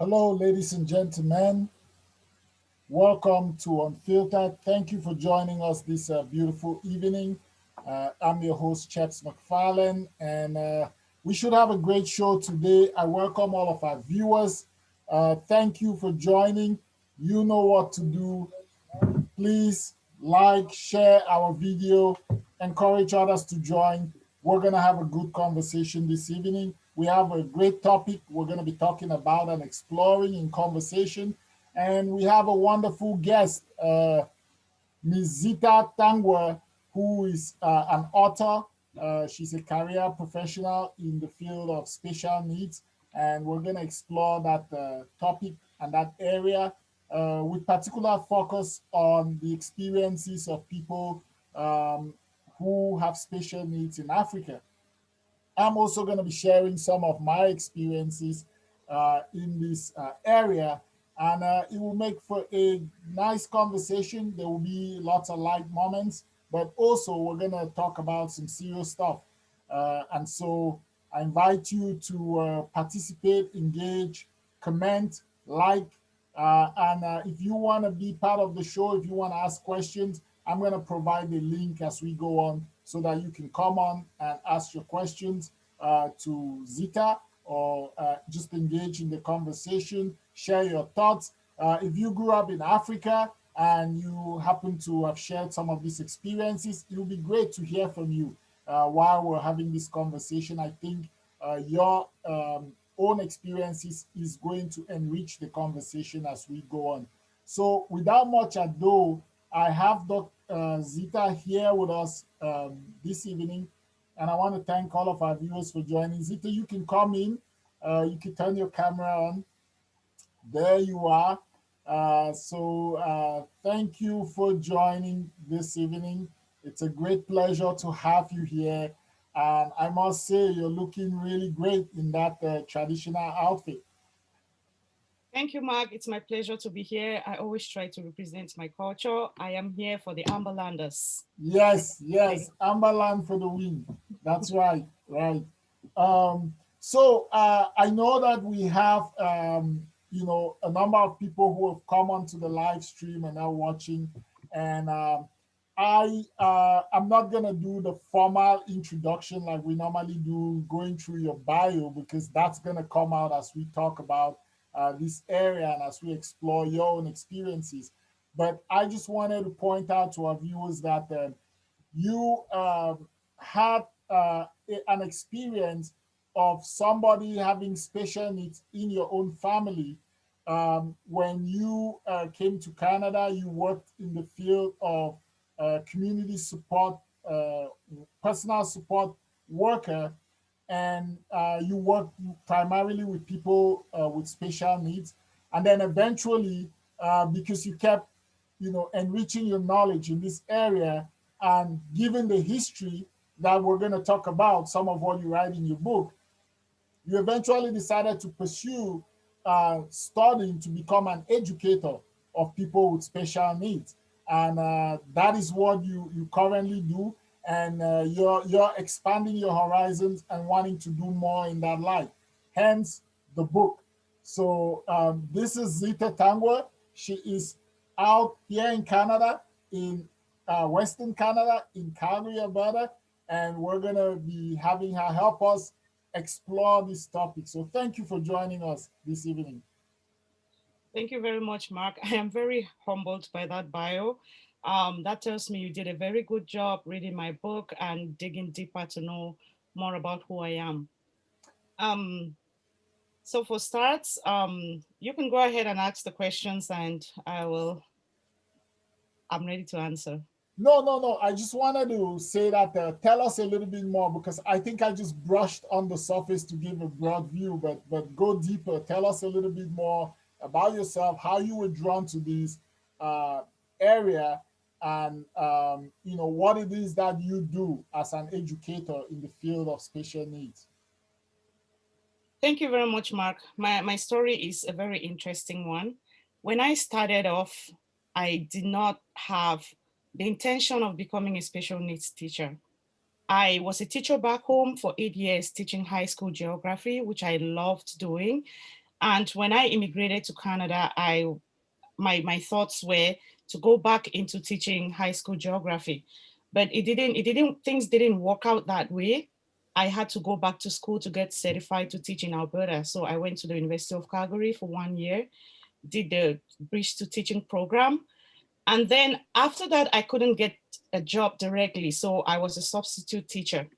Hello, ladies and gentlemen. Welcome to Unfiltered. Thank you for joining us this beautiful evening. I'm your host, Chaps McFarlane, and we should have a great show today. I welcome all of our viewers. Thank you for joining. You know what to do. Please like, share our video, encourage others to join. We're going to have a good conversation this evening. We have a great topic we're going to be talking about and exploring in conversation. And we have a wonderful guest, Ms. Zita Tangwa, who is an author. She's a career professional in the field of special needs, and we're going to explore that topic and that area with particular focus on the experiences of people who have special needs in Africa. I'm also going to be sharing some of my experiences in this area, and it will make for a nice conversation. There will be lots of light moments, but also we're going to talk about some serious stuff. And so I invite you to participate, engage, comment, like, and if you want to be part of the show, if you want to ask questions, I'm going to provide the link as we go on so that you can come on and ask your questions to Zita or just engage in the conversation, share your thoughts. If you grew up in Africa and you happen to have shared some of these experiences, it would be great to hear from you while we're having this conversation. I think your own experiences is going to enrich the conversation as we go on. So without much ado, I have Dr. Zita here with us this evening, and I want to thank all of our viewers for joining. Zita, you can come in, you can turn your camera on. There you are. Thank you for joining this evening. It's a great pleasure to have you here. And I must say, you're looking really great in that traditional outfit. Thank you, Mark. It's my pleasure to be here. I always try to represent my culture. I am here for the Amberlanders. Yes, yes, Amberland for the win. That's right, right. I know that we have, a number of people who have come onto the live stream and are watching. And I'm not gonna do the formal introduction like we normally do, going through your bio, because that's gonna come out as we talk about this area and as we explore your own experiences. But I just wanted to point out to our viewers that you had an experience of somebody having special needs in your own family. When you came to Canada, you worked in the field of community support, personal support worker, and you work primarily with people with special needs. And then eventually, because you kept, enriching your knowledge in this area, and given the history that we're going to talk about, some of what you write in your book, you eventually decided to pursue studying to become an educator of people with special needs. And that is what you currently do. And you're expanding your horizons and wanting to do more in that life. Hence the book. So this is Zita Tangwa. She is out here in Canada, in Western Canada, in Calgary, Alberta, and we're gonna be having her help us explore this topic. So thank you for joining us this evening. Thank you very much, Mark. I am very humbled by that bio. That tells me you did a very good job reading my book and digging deeper to know more about who I am. Um, so for starts, you can go ahead and ask the questions and I'm ready to answer. No, no, no. I just wanted to say that tell us a little bit more, because I think I just brushed on the surface to give a broad view, but go deeper. Tell us a little bit more about yourself, how you were drawn to this uh, area, and what it is that you do as an educator in the field of special needs. Thank you very much, Mark. My story is a very interesting one. When I started off, I did not have the intention of becoming a special needs teacher. I was a teacher back home for 8 years teaching high school geography, which I loved doing. And when I immigrated to Canada, my thoughts were to go back into teaching high school geography, but it didn't things didn't work out that way. I had to go back to school to get certified to teach in Alberta. So I went to the University of Calgary for 1 year, did the bridge to teaching program. And then after that, I couldn't get a job directly. So I was a substitute teacher.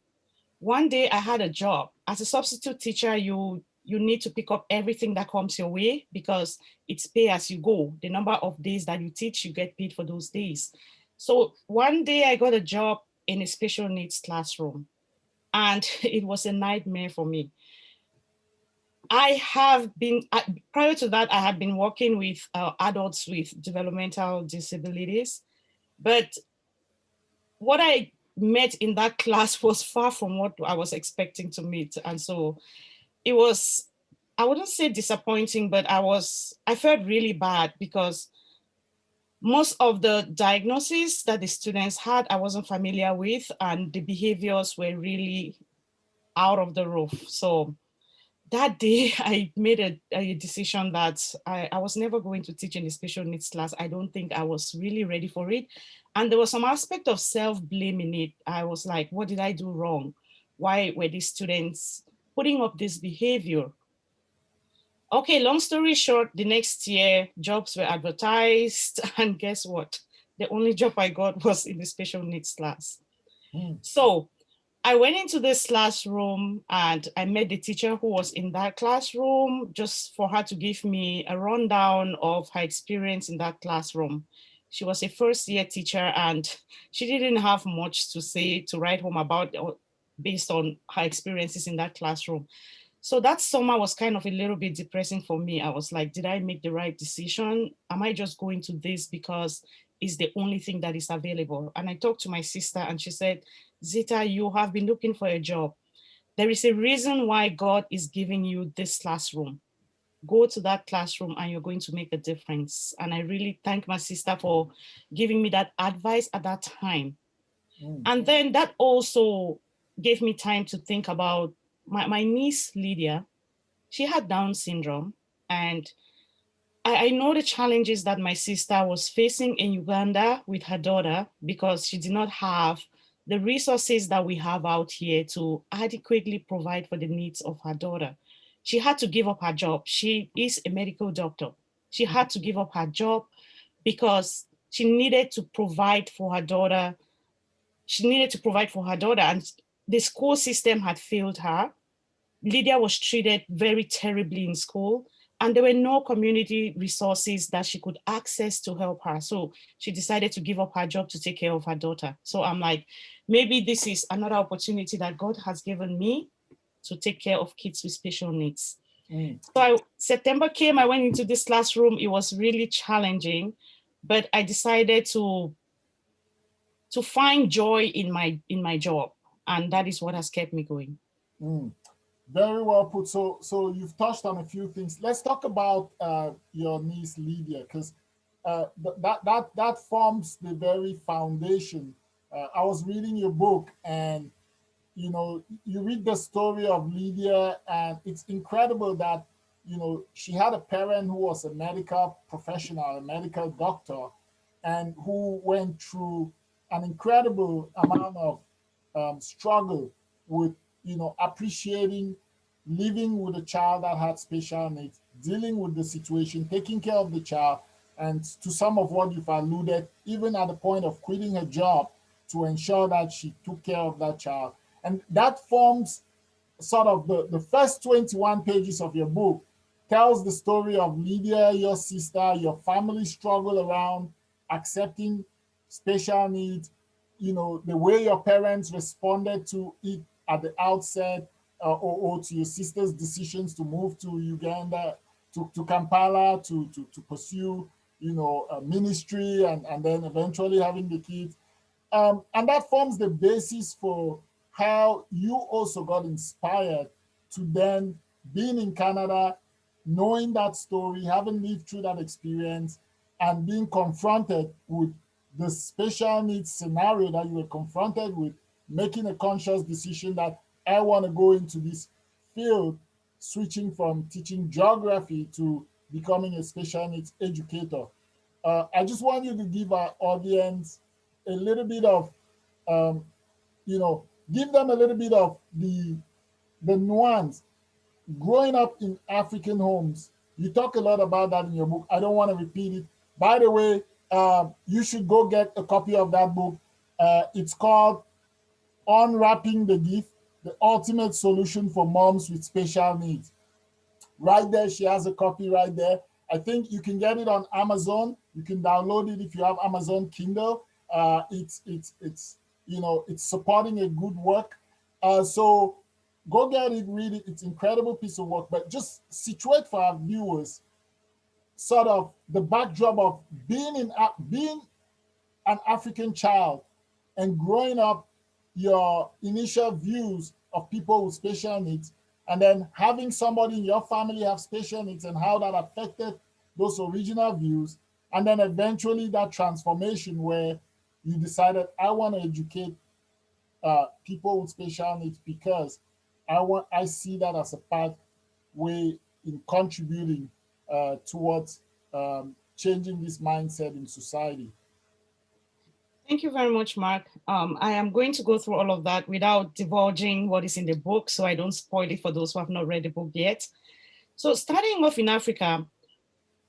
One day I had a job. As a substitute teacher, you need to pick up everything that comes your way because it's pay as you go. The number of days that you teach, you get paid for those days. So one day I got a job in a special needs classroom, and it was a nightmare for me. I have been, prior to that, I had been working with adults with developmental disabilities, but what I met in that class was far from what I was expecting to meet. And so it was, I wouldn't say disappointing, but I felt really bad because most of the diagnoses that the students had, I wasn't familiar with, and the behaviors were really out of the roof. So that day I made a decision that I was never going to teach in a special needs class. I don't think I was really ready for it. And there was some aspect of self-blame in it. I was like, what did I do wrong? Why were these students putting up this behavior? Okay, long story short, the next year jobs were advertised, and guess what? The only job I got was in the special needs class. Mm, So I went into this classroom and I met the teacher who was in that classroom just for her to give me a rundown of her experience in that classroom. She was a first year teacher and she didn't have much to say to write home about based on her experiences in that classroom. So that summer was kind of a little bit depressing for me. I was like, did I make the right decision? Am I just going to this because it's the only thing that is available? And I talked to my sister and she said, Zita, you have been looking for a job. There is a reason why God is giving you this classroom. Go to that classroom and you're going to make a difference. And I really thank my sister for giving me that advice at that time. mm, And then that also gave me time to think about my niece, Lydia. She had Down syndrome. And I know the challenges that my sister was facing in Uganda with her daughter because she did not have the resources that we have out here to adequately provide for the needs of her daughter. She had to give up her job. She is a medical doctor. She had to give up her job because she needed to provide for her daughter. She needed to provide for her daughter, and the school system had failed her. Lydia was treated very terribly in school, and there were no community resources that she could access to help her. So she decided to give up her job to take care of her daughter. So I'm like, maybe this is another opportunity that God has given me to take care of kids with special needs. mm, So September came, I went into this classroom. It was really challenging, but I decided to find joy in my job, and that is what has kept me going. mm. Very well put. So you've touched on a few things. Let's talk about your niece Lydia, because that forms the very foundation. I was reading your book, and you read the story of Lydia, and it's incredible that she had a parent who was a medical professional, a medical doctor, and who went through an incredible amount of struggle with appreciating living with a child that had special needs, dealing with the situation, taking care of the child, and to some of what you've alluded, even at the point of quitting her job to ensure that she took care of that child. And that forms sort of the first 21 pages of your book, tells the story of Lydia, your sister, your family struggle around accepting special needs, the way your parents responded to it at the outset, or to your sister's decisions to move to Uganda, to Kampala, to pursue, ministry, and then eventually having the kids. And that forms the basis for how you also got inspired to then being in Canada, knowing that story, having lived through that experience, and being confronted with the special needs scenario that you were confronted with, making a conscious decision that I want to go into this field switching from teaching geography to becoming a special needs educator. I just want you to give our audience a little bit of, um, give them a little bit of the nuance. Growing up in African homes, you talk a lot about that in your book. I don't want to repeat it. By the way, you should go get a copy of that book. It's called Unwrapping the Gift, the ultimate solution for moms with special needs. Right there, she has a copy right there. I think you can get it on Amazon. You can download it if you have Amazon Kindle. It's supporting a good work. So go get it, read it. It's an incredible piece of work. But just situate for our viewers sort of the backdrop of being an African child and growing up, your initial views of people with special needs, and then having somebody in your family have special needs and how that affected those original views, and then eventually that transformation where you decided, I want to educate people with special needs because I see that as a pathway in contributing towards changing this mindset in society. Thank you very much, Mark. I am going to go through all of that without divulging what is in the book, so I don't spoil it for those who have not read the book yet. So, starting off in Africa,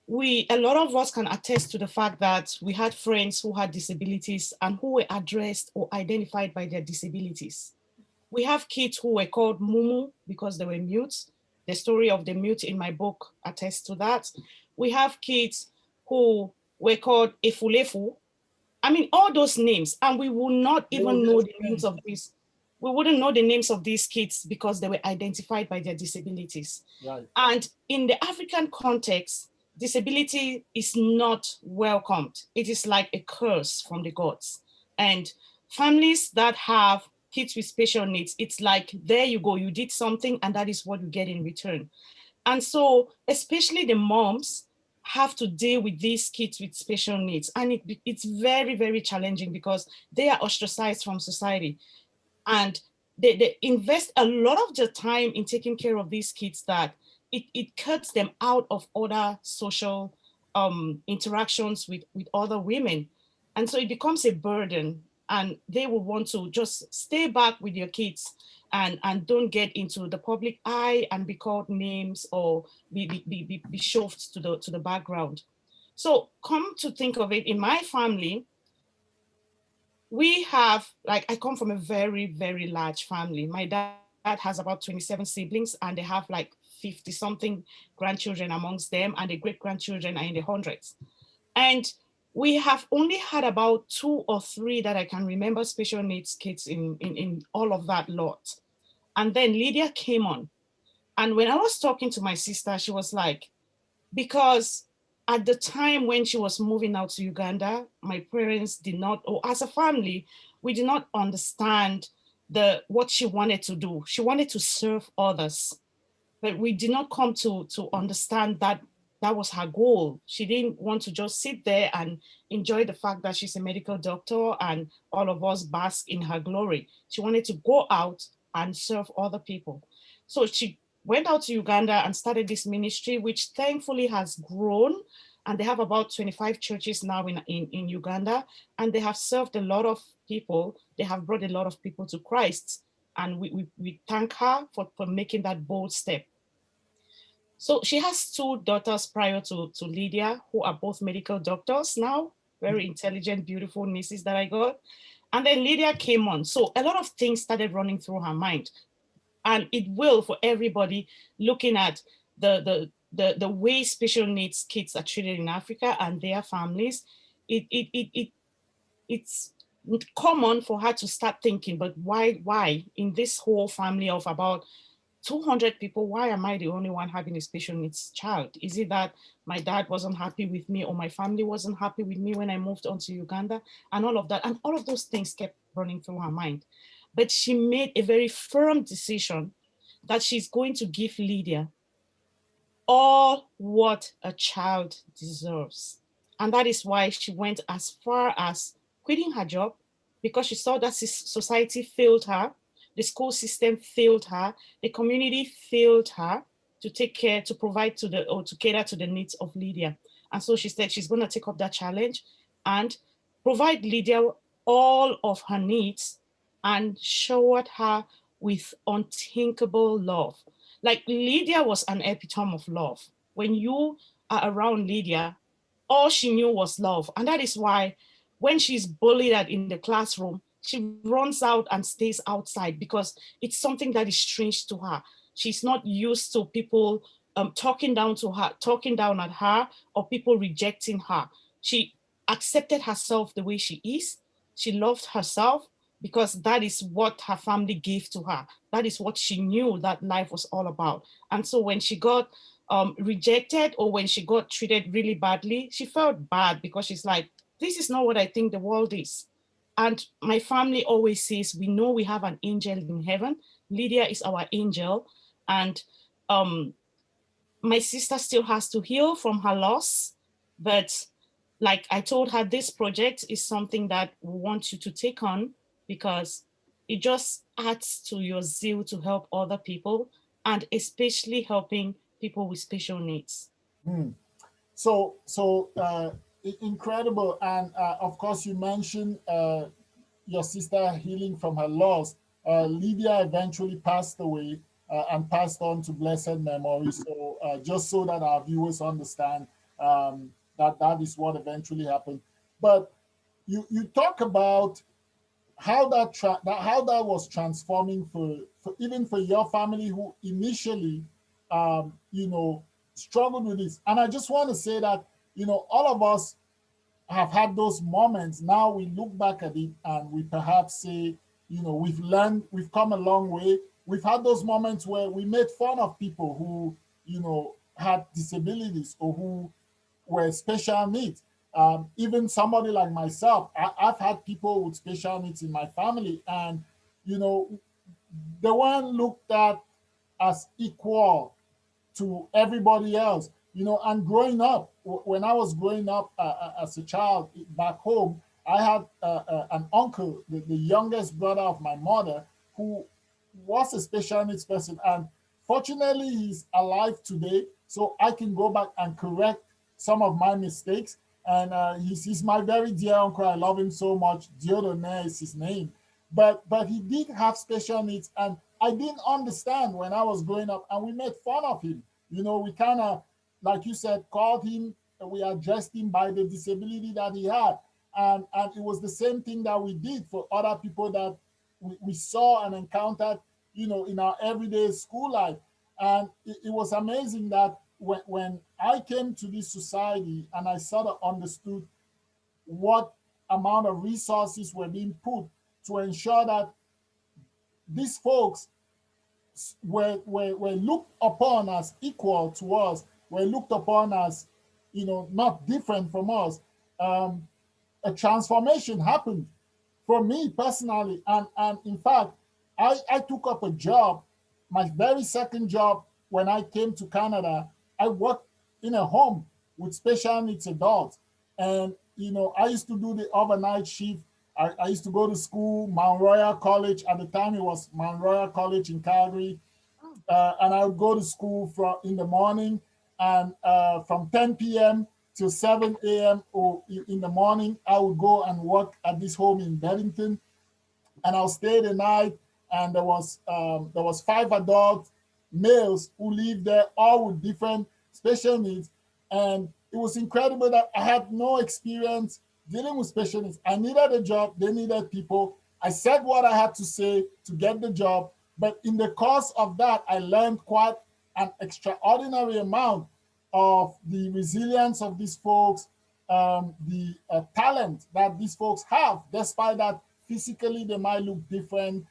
a lot of us can attest to the fact that we had friends who had disabilities and who were addressed or identified by their disabilities. We have kids who were called Mumu because they were mute. The story of the mute in my book attests to that. We have kids who were called Efulefu. I mean, all those names, and we will not They will even be know the names explained. of these. We wouldn't know the names of these kids because they were identified by their disabilities. Right. And in the African context, disability is not welcomed. It is like a curse from the gods. And families that have kids with special needs, it's like, there you go, you did something, and that is what you get in return. And so, especially the moms have to deal with these kids with special needs. And it's very, very challenging because they are ostracized from society. And they invest a lot of their time in taking care of these kids that it cuts them out of other social interactions with other women. And so it becomes a burden, and they will want to just stay back with your kids and don't get into the public eye and be called names or be shoved to the background. So come to think of it, in my family, we have, like, I come from a very, very large family. My dad has about 27 siblings, and they have like 50 something grandchildren amongst them, and the great grandchildren are in the hundreds. And we have only had about two or three that I can remember special needs kids in all of that lot. And then Lydia came on. And when I was talking to my sister, she was like, because at the time when she was moving out to Uganda, my parents did not, or as a family, we did not understand what she wanted to do. She wanted to serve others, but we did not come to understand that that was her goal. She didn't want to just sit there and enjoy the fact that she's a medical doctor and all of us bask in her glory. She wanted to go out and serve other people. So she went out to Uganda and started this ministry, which thankfully has grown. And they have about 25 churches now in Uganda. And they have served a lot of people. They have brought a lot of people to Christ. And we thank her for making that bold step. So she has two daughters prior to Lydia, who are both medical doctors now, very intelligent, beautiful nieces that I got. And then Lydia came on. So a lot of things started running through her mind. And it will for everybody looking at the way special needs kids are treated in Africa and their families. It's common for her to start thinking, but why in this whole family of about 200 people, why am I the only one having a special needs child? Is it that my dad wasn't happy with me or my family wasn't happy with me when I moved on to Uganda? And all of that. And all of those things kept running through her mind. But she made a very firm decision that she's going to give Lydia all what a child deserves. And that is why she went as far as quitting her job, because she saw that society failed her, the school system failed her, the community failed her. to take care, to provide to the, or to cater to the needs of Lydia. And so she said she's going to take up that challenge and provide Lydia all of her needs and showered her with unthinkable love. Like Lydia was an epitome of love. When you are around Lydia, all she knew was love. And that is why when she's bullied in the classroom, she runs out and stays outside because it's something that is strange to her. She's not used to people talking down to her, talking down at her, or people rejecting her. She accepted herself the way she is. She loved herself because that is what her family gave to her. That is what she knew that life was all about. And so when she got rejected, or when she got treated really badly, she felt bad because she's like, this is not what I think the world is. And my family always says, we know we have an angel in heaven. Lydia is our angel. And um, my sister still has to heal from her loss. But like I told her, this project is something that we want you to take on because it just adds to your zeal to help other people, and especially helping people with special needs. Hmm. So incredible. And of course, you mentioned your sister healing from her loss. Lydia eventually passed away and passed on to blessed memory. So just so that our viewers understand that that is what eventually happened. But you talk about how how that was transforming for even for your family who initially you know struggled with this. And I just want to say that all of us have had those moments. Now we look back at it and we perhaps say, we've learned, we've come a long way. We've had those moments where we made fun of people who had disabilities or who were special needs. Even somebody like myself, I've had people with special needs in my family, and you know they weren't looked at as equal to everybody else. And growing up, when I was growing up as a child back home, I had an uncle, the youngest brother of my mother, who was a special needs person. And fortunately, he's alive today, so I can go back and correct some of my mistakes. And he's my very dear uncle. I love him so much. Diodone is his name. But he did have special needs, and I didn't understand when I was growing up, and we made fun of him. We kind of, like you said, called him. We addressed him by the disability that he had, and it was the same thing that we did for other people that we saw and encountered, in our everyday school life. And it was amazing that when I came to this society and I sort of understood what amount of resources were being put to ensure that these folks were looked upon as equal to us, were looked upon as, not different from us. Um, a transformation happened for me personally. And in fact, I took up a job, my very second job when I came to Canada. I worked in a home with special needs adults. And, I used to do the overnight shift. I used to go to school, Mount Royal College. At the time, it was Mount Royal College in Calgary. And I would go to school in the morning, and from 10 p.m. till 7 a.m. or in the morning, I would go and work at this home in Bedington, and I'll stay the night. And there was 5 adult males who lived there, all with different special needs. And it was incredible that I had no experience dealing with special needs. I needed a job, they needed people. I said what I had to say to get the job. But in the course of that, I learned quite an extraordinary amount of the resilience of these folks, the talent that these folks have, despite that physically they might look different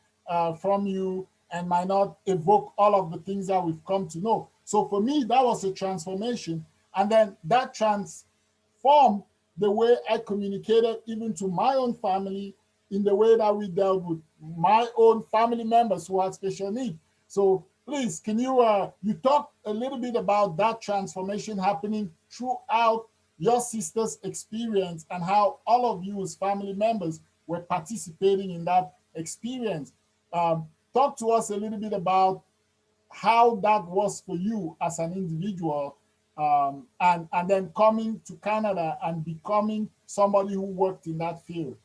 from you and might not evoke all of the things that we've come to know. So for me, that was a transformation. And then that transformed the way I communicated even to my own family, in the way that we dealt with my own family members who had special needs. So please, can you talk a little bit about that transformation happening throughout your sister's experience, and how all of you as family members were participating in that experience? Talk to us a little bit about how that was for you as an individual, and then coming to Canada and becoming somebody who worked in that field.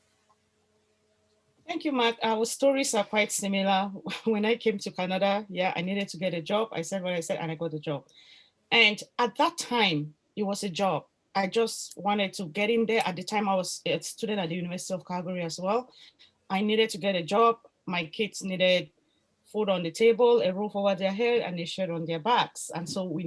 Thank you, Mark. Our stories are quite similar. When I came to Canada, yeah, I needed to get a job. I said what I said, and I got a job. And at that time, it was a job. I just wanted to get in there. At the time, I was a student at the University of Calgary as well. I needed to get a job. My kids needed food on the table, a roof over their head, and a shirt on their backs. And so I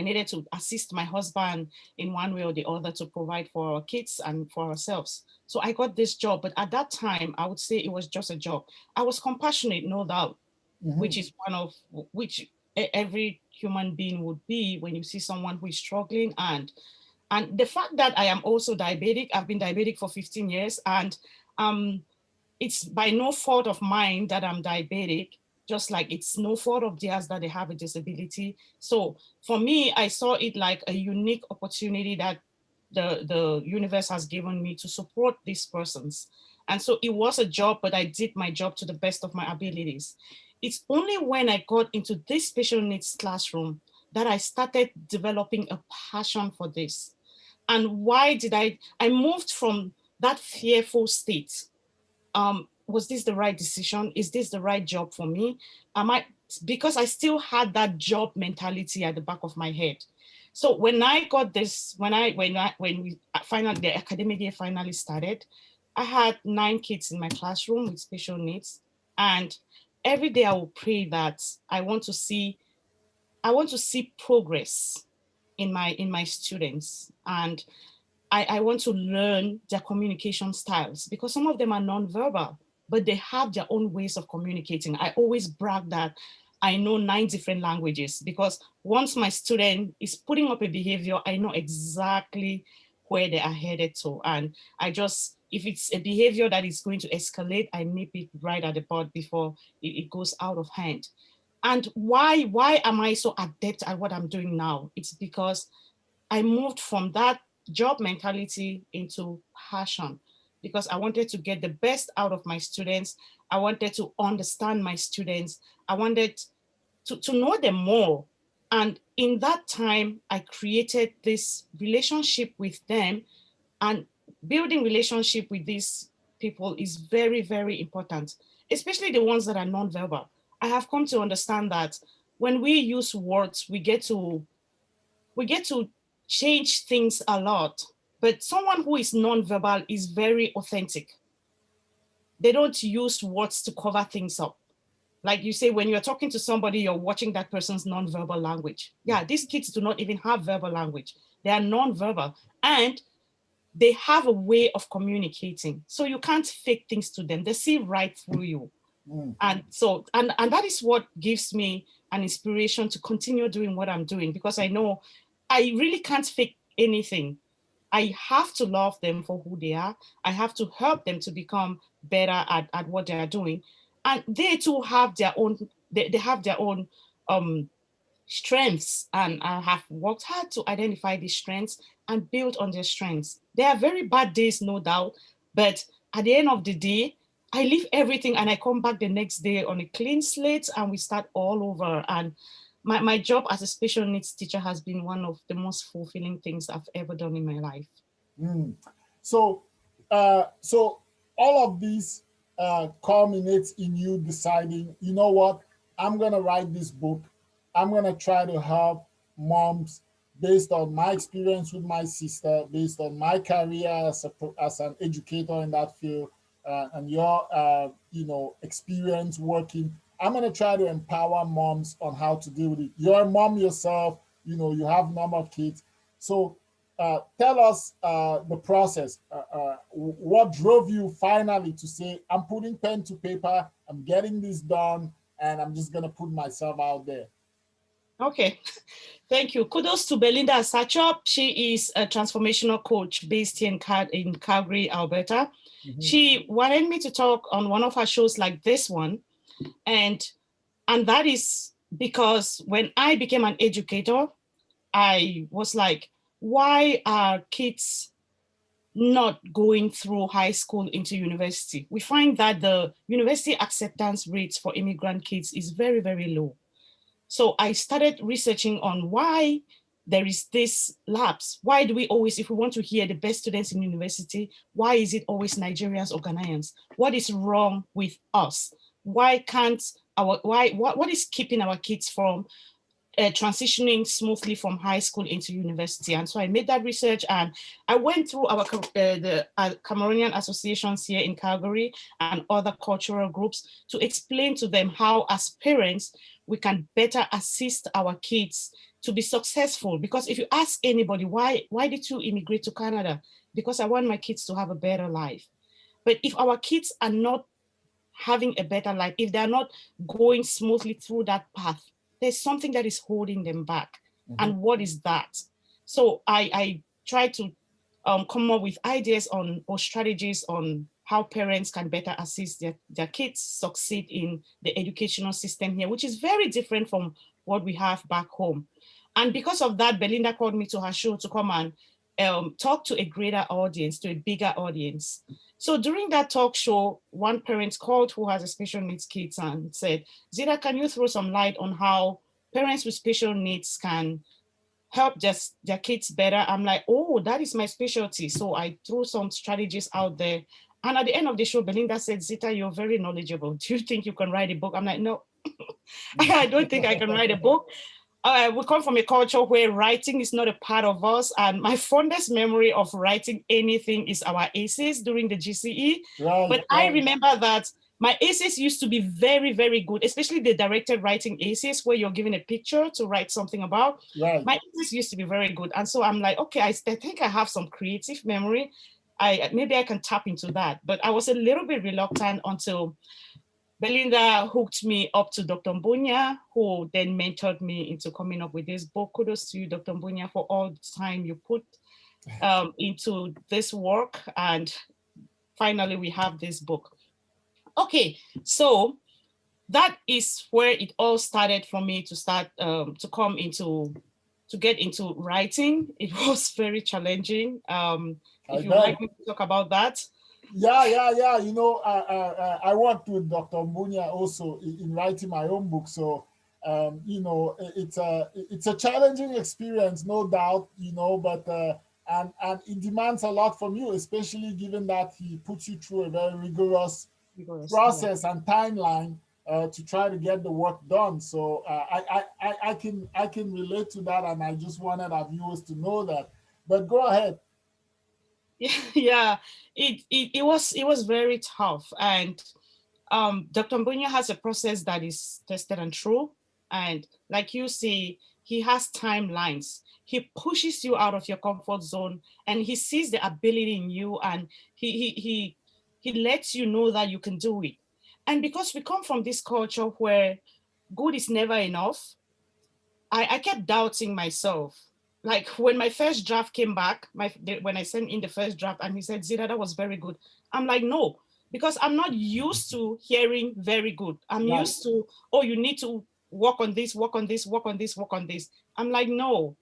needed to assist my husband in one way or the other to provide for our kids and for ourselves. So I got this job, but at that time, I would say it was just a job. I was compassionate, no doubt, Mm-hmm. which is one of which every human being would be when you see someone who is struggling. And the fact that I am also diabetic, I've been diabetic for 15 years, and um it's by no fault of mine that I'm diabetic, just like it's no fault of theirs that they have a disability. So for me, I saw it like a unique opportunity that the universe has given me to support these persons. And so it was a job, but I did my job to the best of my abilities. It's only when I got into this special needs classroom that I started developing a passion for this. And why did I moved from that fearful state. Was this the right decision? Is this the right job for me? Am I, because I still had that job mentality at the back of my head. So when I got this, when we finally, the academic year finally started, I had 9 kids in my classroom with special needs. And every day I will pray that I want to see progress in my students. And I want to learn their communication styles because some of them are nonverbal, but they have their own ways of communicating. I always brag that I know 9 different languages because once my student is putting up a behavior, I know exactly where they are headed to. And I just, if it's a behavior that is going to escalate, I nip it right at the bud before it goes out of hand. And why am I so adept at what I'm doing now? It's because I moved from that job mentality into passion because I wanted to get the best out of my students. I wanted to understand my students. I wanted to know them more. And in that time, I created this relationship with them, and building relationship with these people is very, very important, especially the ones that are nonverbal. I have come to understand that when we use words, we get to change things a lot. But someone who is nonverbal is very authentic. They don't use words to cover things up. Like you say, when you're talking to somebody, you're watching that person's nonverbal language. Yeah, these kids do not even have verbal language. They are nonverbal. And they have a way of communicating. So you can't fake things to them. They see right through you. Mm. And so, and that is what gives me an inspiration to continue doing what I'm doing because I know I really can't fake anything. I have to love them for who they are. I have to help them to become better at what they are doing. And they too have their own, they have their own um strengths, and I have worked hard to identify these strengths and build on their strengths. There are very bad days, no doubt, but at the end of the day, I leave everything and I come back the next day on a clean slate and we start all over. And my job as a special needs teacher has been one of the most fulfilling things I've ever done in my life. Mm. So, so all of these culminates in you deciding, you know what, I'm gonna write this book. I'm gonna try to help moms based on my experience with my sister, based on my career as an educator in that field, and your experience working. I'm gonna try to empower moms on how to deal with it. You're a mom yourself. You have a number of kids, so tell us the process. What drove you finally to say, I'm putting pen to paper, I'm getting this done, and I'm just going to put myself out there? Okay, thank you. Kudos to Belinda Sachop. She is a transformational coach based here in Calgary, Alberta. Mm-hmm. She wanted me to talk on one of her shows like this one, and that is because when I became an educator, I was like, why are kids not going through high school into university? We find that the university acceptance rates for immigrant kids is very, very low. So I started researching on why there is this lapse. Why do we always, if we want to hear the best students in university, why is it always Nigerians or Ghanaians? What is wrong with us? Why can't what is keeping our kids from transitioning smoothly from high school into university? And so I made that research, and I went through the Cameroonian associations here in Calgary and other cultural groups to explain to them how, as parents, we can better assist our kids to be successful. Because if you ask anybody, why did you immigrate to Canada? Because I want my kids to have a better life. But if our kids are not having a better life, if they're not going smoothly through that path, there's something that is holding them back. Mm-hmm. And what is that? So I try to come up with ideas on or strategies on how parents can better assist their kids succeed in the educational system here, which is very different from what we have back home. And because of that, Belinda called me to her show to come and talk to a greater audience, to a bigger audience. So during that talk show, one parent called who has a special needs kids and said, Zita, can you throw some light on how parents with special needs can help just their kids better? I'm like, oh, that is my specialty. So I threw some strategies out there. And at the end of the show, Belinda said, Zita, you're very knowledgeable. Do you think you can write a book? I'm like, no, I don't think I can write a book. We come from a culture where writing is not a part of us. And my fondest memory of writing anything is our essays during the GCE. Right, But I right, remember that my essays used to be very, very good, especially the directed writing essays where you're given a picture to write something about. right. My essays used to be very good. And so I'm like, okay, I think I have some creative memory. Maybe I can tap into that. But I was a little bit reluctant until Belinda hooked me up to Dr. Mbunya, who then mentored me into coming up with this book. Kudos to you, Dr. Mbunya, for all the time you put into this work. And finally, we have this book. Okay, so that is where it all started for me to start to get into writing. It was very challenging. I If you would like bet. me to talk about that. Yeah, yeah, yeah. I worked with Dr. Mbunya also in writing my own book. So, it's a challenging experience, no doubt. But and it demands a lot from you, especially given that he puts you through a very rigorous Yeah. process and timeline to try to get the work done. So I can relate to that, and I just wanted our viewers to know that. But go ahead. Yeah, it was very tough. And Dr. Mbunya has a process that is tested and true. And like you say, he has timelines. He pushes you out of your comfort zone, and he sees the ability in you, and he lets you know that you can do it. And because we come from this culture where good is never enough, I kept doubting myself. Like when my first draft came back, when I sent in the first draft and he said, Zita, that was very good. I'm like, no, because I'm not used to hearing very good. I'm Right. used to, oh, you need to work on this, work on this, work on this, work on this. I'm like, no.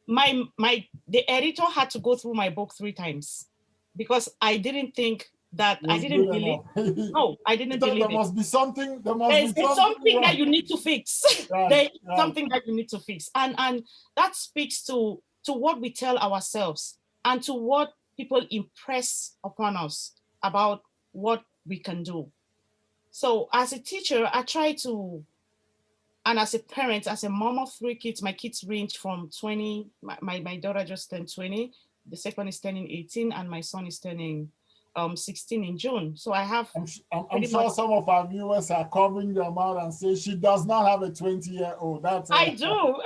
The editor had to go through my book 3 times because I didn't think that I Was didn't good believe. enough. No, I You didn't thought believe there it. must be something. There must be There's something something that wrong. you need to fix. Right, There's right. something that you need to fix. And that speaks to what we tell ourselves and to what people impress upon us about what we can do. So as a teacher, I try to, and as a parent, as a mom of 3 kids, my kids range from 20, my daughter just turned 20, the second is turning 18, and my son is turning 16 in June. So I have I'm pretty much. sure some of our viewers are covering their mouth and say she does not have a 20-year-old. That's I do.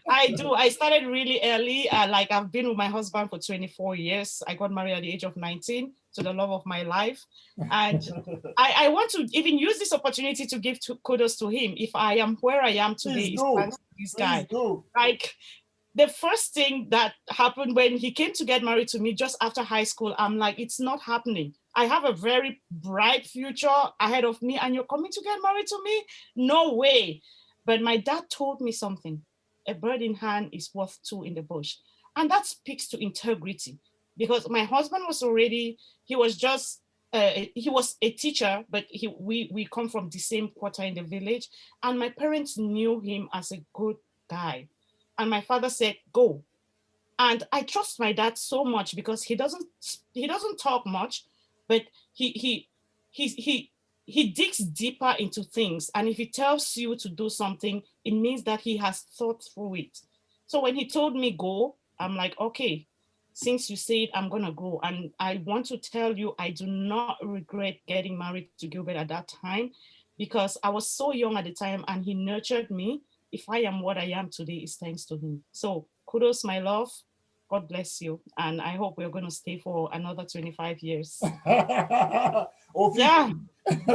I do. I started really early. Like I've been with my husband for 24 years. I got married at the age of 19 to the love of my life. And I want to even use this opportunity to give kudos to him. If I am where I am today, Please is do. thanks to this Please guy. do. Like the first thing that happened when he came to get married to me just after high school, I'm like, it's not happening. I have a very bright future ahead of me, and you're coming to get married to me? No way. But my dad told me something: a bird in hand is worth two in the bush. And that speaks to integrity because my husband was already, he was just he was a teacher, but we come from the same quarter in the village, and my parents knew him as a good guy, and my father said go. And I trust my dad so much because he doesn't talk much, but he he he he he digs deeper into things, and if he tells you to do something, it means that he has thought through it. So when he told me go, I'm like, okay, since you said, I'm gonna go. And I want to tell you, I do not regret getting married to Gilbert at that time, because I was so young at the time and he nurtured me. If I am what I am today, it's thanks to him. So kudos, my love. God bless you. And I hope we're going to stay for another 25 years. Or Yeah. 50.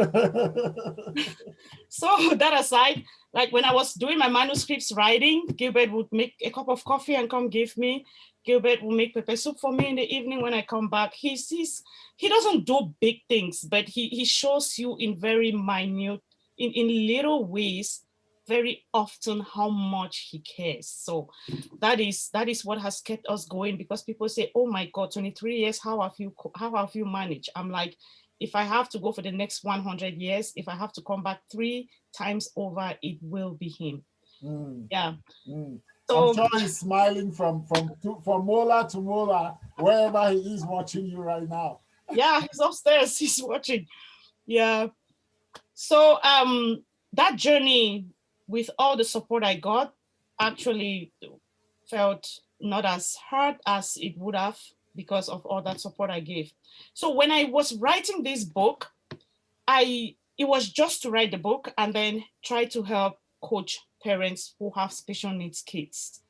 So that aside, like when I was doing my manuscripts writing, Gilbert would make a cup of coffee and come give me. Gilbert will make pepper soup for me in the evening when I come back. He doesn't do big things, but he shows you in very minute, in little ways, very often how much he cares. So that is what has kept us going, because people say, oh my God, 23 years, how have you managed? I'm like, if I have to go for the next 100 years, if I have to come back 3 times over, it will be him. Mm, Yeah. mm. I'm So sure he's smiling from Mola to Mola, wherever he is watching you right now. yeah, he's upstairs. He's watching. Yeah. So that journey, with all the support I got, actually felt not as hard as it would have, because of all that support I gave. So when I was writing this book, it was just to write the book and then try to help coach parents who have special needs kids.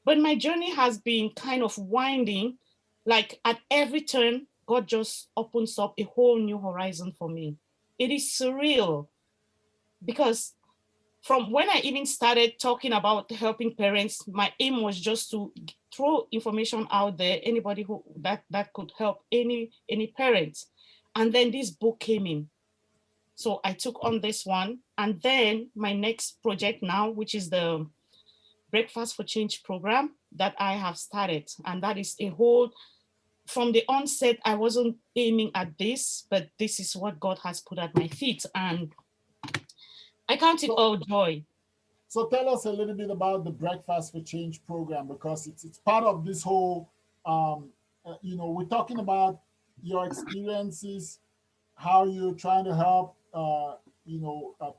But my journey has been kind of winding. Like at every turn, God just opens up a whole new horizon for me. It is surreal, because from when I even started talking about helping parents, my aim was just to throw information out there, anybody who that could help any parents. And then this book came in. So I took on this one. And then my next project now, which is the Breakfast for Change program that I have started. And that is a whole, from the onset, I wasn't aiming at this, but this is what God has put at my feet. And I count it So, all joy. so tell us a little bit about the Breakfast for Change program, because it's part of this whole. We're talking about your experiences, how you're trying to help,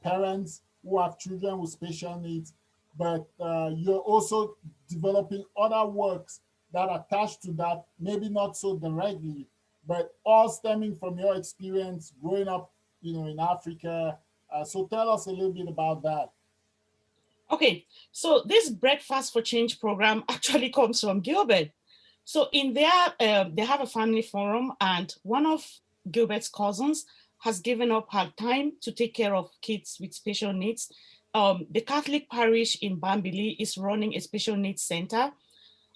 parents who have children with special needs, but you're also developing other works that attach to that, maybe not so directly, but all stemming from your experience growing up, in Africa. So tell us a little bit about that. Okay, so this Breakfast for Change program actually comes from Gilbert. So in there, they have a family forum, and one of Gilbert's cousins has given up her time to take care of kids with special needs. The Catholic parish in Bambili is running a special needs center,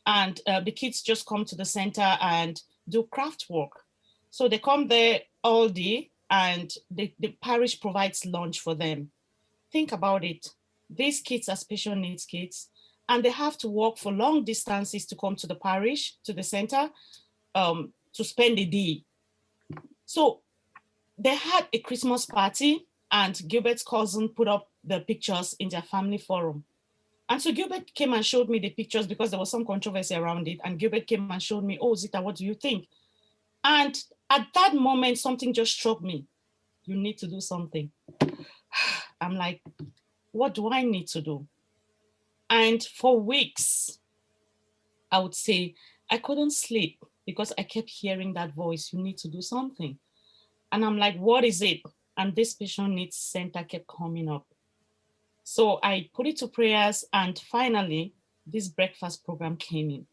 and the kids just come to the center and do craft work. So they come there all day, and the parish provides lunch for them. Think about it. These kids are special needs kids, and they have to walk for long distances to come to the parish, to the center, to spend the day. So they had a Christmas party, and Gilbert's cousin put up the pictures in their family forum. And so Gilbert came and showed me the pictures, because there was some controversy around it. And Gilbert came and showed me, oh, Zita, what do you think? And at that moment, something just struck me. You need to do something. I'm like, what do I need to do? And for weeks, I would say I couldn't sleep, because I kept hearing that voice, you need to do something. And I'm like, what is it? And this special needs center kept coming up. So I put it to prayers, and finally, this breakfast program came in.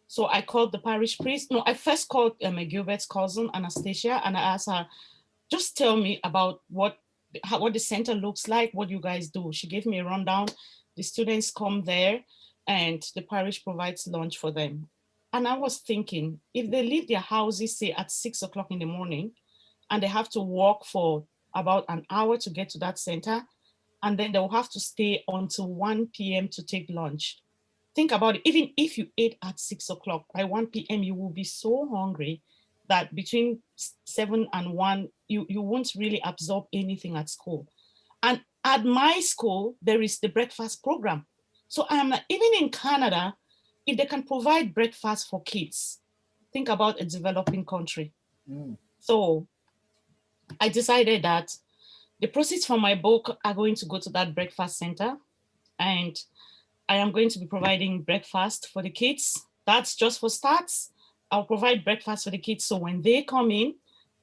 So I called the parish priest. No, I first called Gilbert's cousin, Anastasia, and I asked her, just tell me about what the center looks like, what you guys do. She gave me a rundown. The students come there, and the parish provides lunch for them. And I was thinking, if they leave their houses, say at 6 o'clock in the morning, and they have to walk for about an hour to get to that center, and then they'll have to stay until 1 p.m. to take lunch. Think about it. Even if you ate at 6 o'clock, by 1 p.m., you will be so hungry. that between 7 and 1, you won't really absorb anything at school. And at my school, there is the breakfast program. So I'm even in Canada, if they can provide breakfast for kids, think about a developing country. Mm. So I decided that the proceeds from my book are going to go to that breakfast center, and I am going to be providing breakfast for the kids. That's just for starts. I'll provide breakfast for the kids so when they come in,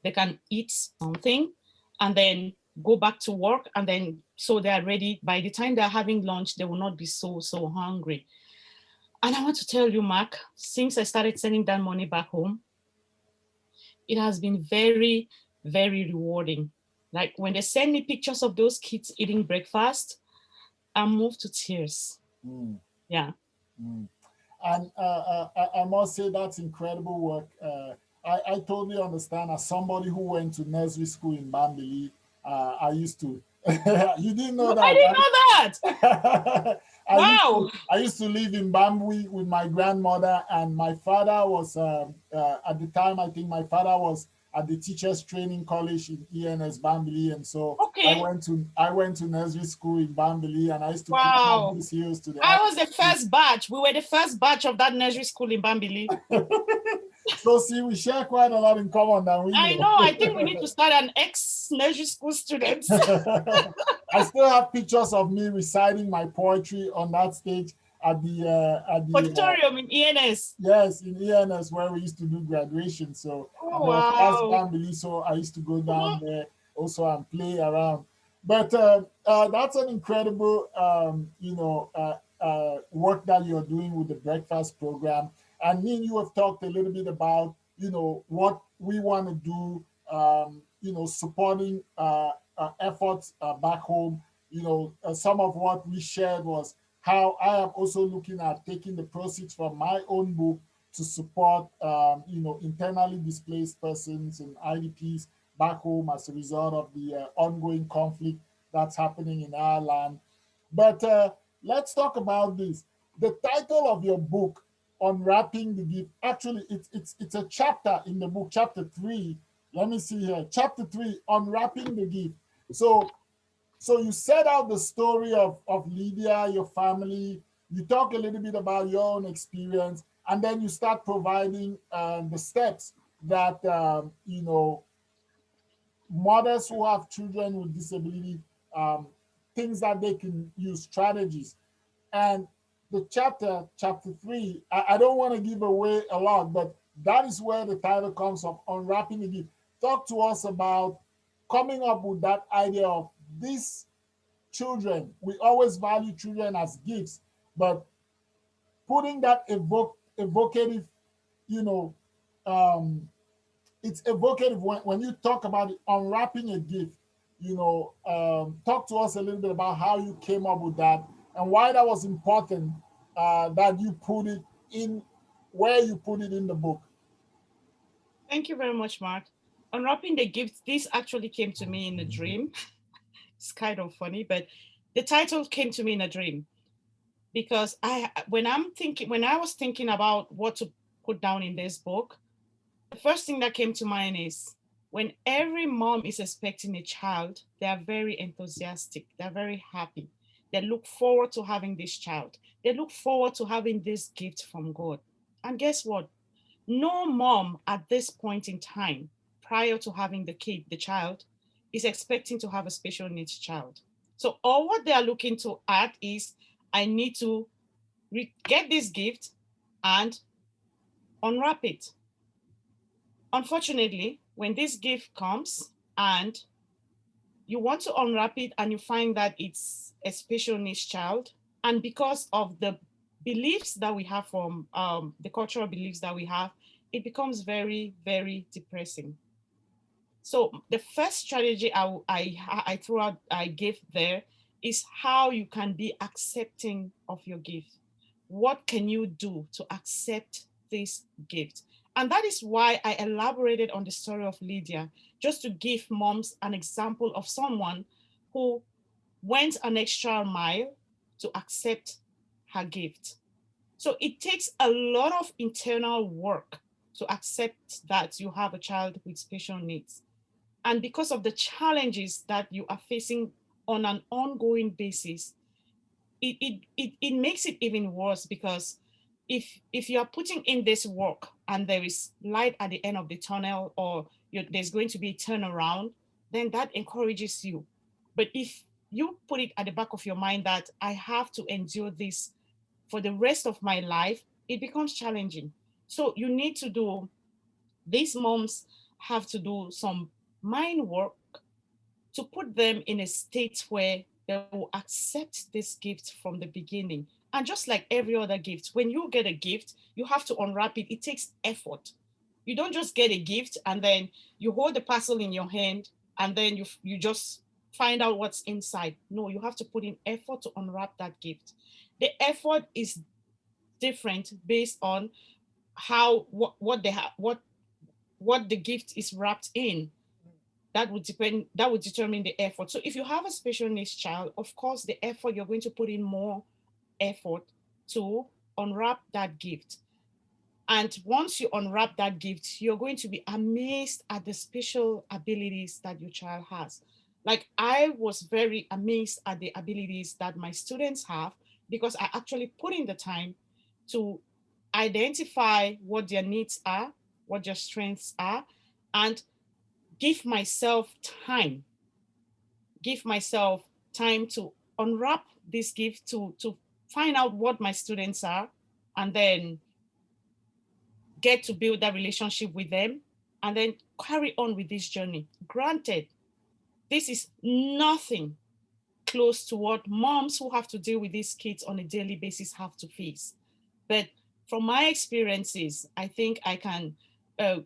they can eat something and then go back to work. And then so they are ready. By the time they're having lunch, they will not be so hungry. And I want to tell you, Mark, since I started sending that money back home, it has been very, very rewarding. Like when they send me pictures of those kids eating breakfast, I'm moved to tears. Mm. Yeah. Mm. And I must say that's incredible work. I totally understand. As somebody who went to nursery school in Bambili, I used to. You didn't know I that, didn't right? know that. Wow. I used to live in Bambui with my grandmother, and my father was at the time. I think my father was at the teachers training college in ENS Bambili, and so Okay. I went to nursery school in Bambili, and I used to climb Wow. those hills to the I other was the school. first batch. We were the first batch of that nursery school in Bambili. So see, we share quite a lot in common than we I know. know. I think we need to start an ex nursery school students. I still have pictures of me reciting my poetry on that stage at the Auditorium in ENS. yes, in ENS where we used to do graduation. So Oh, that's wow. family. So I used to go Mhm. down there also and play around. But that's an incredible, work that you're doing with the breakfast program. And me and you have talked a little bit about, what we want to do, supporting efforts back home. Some of what we shared was how I am also looking at taking the proceeds from my own book to support, internally displaced persons and IDPs back home as a result of the ongoing conflict that's happening in our land. But let's talk about this. The title of your book, Unwrapping the Gift, actually, it's a chapter in the book, chapter 3. Let me see here, chapter 3, Unwrapping the Gift. So you set out the story of Lydia, your family. You talk a little bit about your own experience, and then you start providing the steps that mothers who have children with disability, um, things that they can use, strategies. And the chapter 3, I don't want to give away a lot, but that is where the title comes from, Unwrapping the Gift. Talk to us about coming up with that idea of this children. We always value children as gifts, but putting that evocative, you know, um, it's evocative when you talk about it, unwrapping a gift. Talk to us a little bit about how you came up with that and why that was important, that you put it in where you put it in the book. Thank you very much, Mark. Unwrapping the gift, this actually came to me in a dream. It's kind of funny, but the title came to me in a dream because when I was thinking about what to put down in this book, the first thing that came to mind is when every mom is expecting a child, they are very enthusiastic, they're very happy. They look forward to having this child. They look forward to having this gift from God. And guess what? No mom at this point in time, prior to having the child, is expecting to have a special needs child. So all what they are looking to add is, I need to get this gift and unwrap it. Unfortunately, when this gift comes and you want to unwrap it and you find that it's a special needs child, and because of the beliefs that we have from the cultural beliefs that we have, it becomes very, very depressing. So the first strategy I threw out, I gave there is how you can be accepting of your gift. What can you do to accept this gift? And that is why I elaborated on the story of Lydia, just to give moms an example of someone who went an extra mile to accept her gift. So it takes a lot of internal work to accept that you have a child with special needs. And because of the challenges that you are facing on an ongoing basis, it makes it even worse, because if you are putting in this work and there is light at the end of the tunnel, or there's going to be a turnaround, then that encourages you. But if you put it at the back of your mind that I have to endure this for the rest of my life, it becomes challenging. So you need to do, these moms have to do some mind work to put them in a state where they will accept this gift from the beginning. And just like every other gift, when you get a gift, you have to unwrap it. It takes effort. You don't just get a gift and then you hold the parcel in your hand and then you just find out what's inside. No, you have to put in effort to unwrap that gift. The effort is different based on how what they have what the gift is wrapped in. That would determine the effort. So if you have a special needs child, of course the effort, you're going to put in more effort to unwrap that gift. And once you unwrap that gift, you're going to be amazed at the special abilities that your child has. Like, I was very amazed at the abilities that my students have, because I actually put in the time to identify what their needs are, what their strengths are, and give myself time, give myself time to unwrap this gift, to find out what my students are, and then get to build that relationship with them, and then carry on with this journey. Granted, this is nothing close to what moms who have to deal with these kids on a daily basis have to face. But from my experiences, I think uh,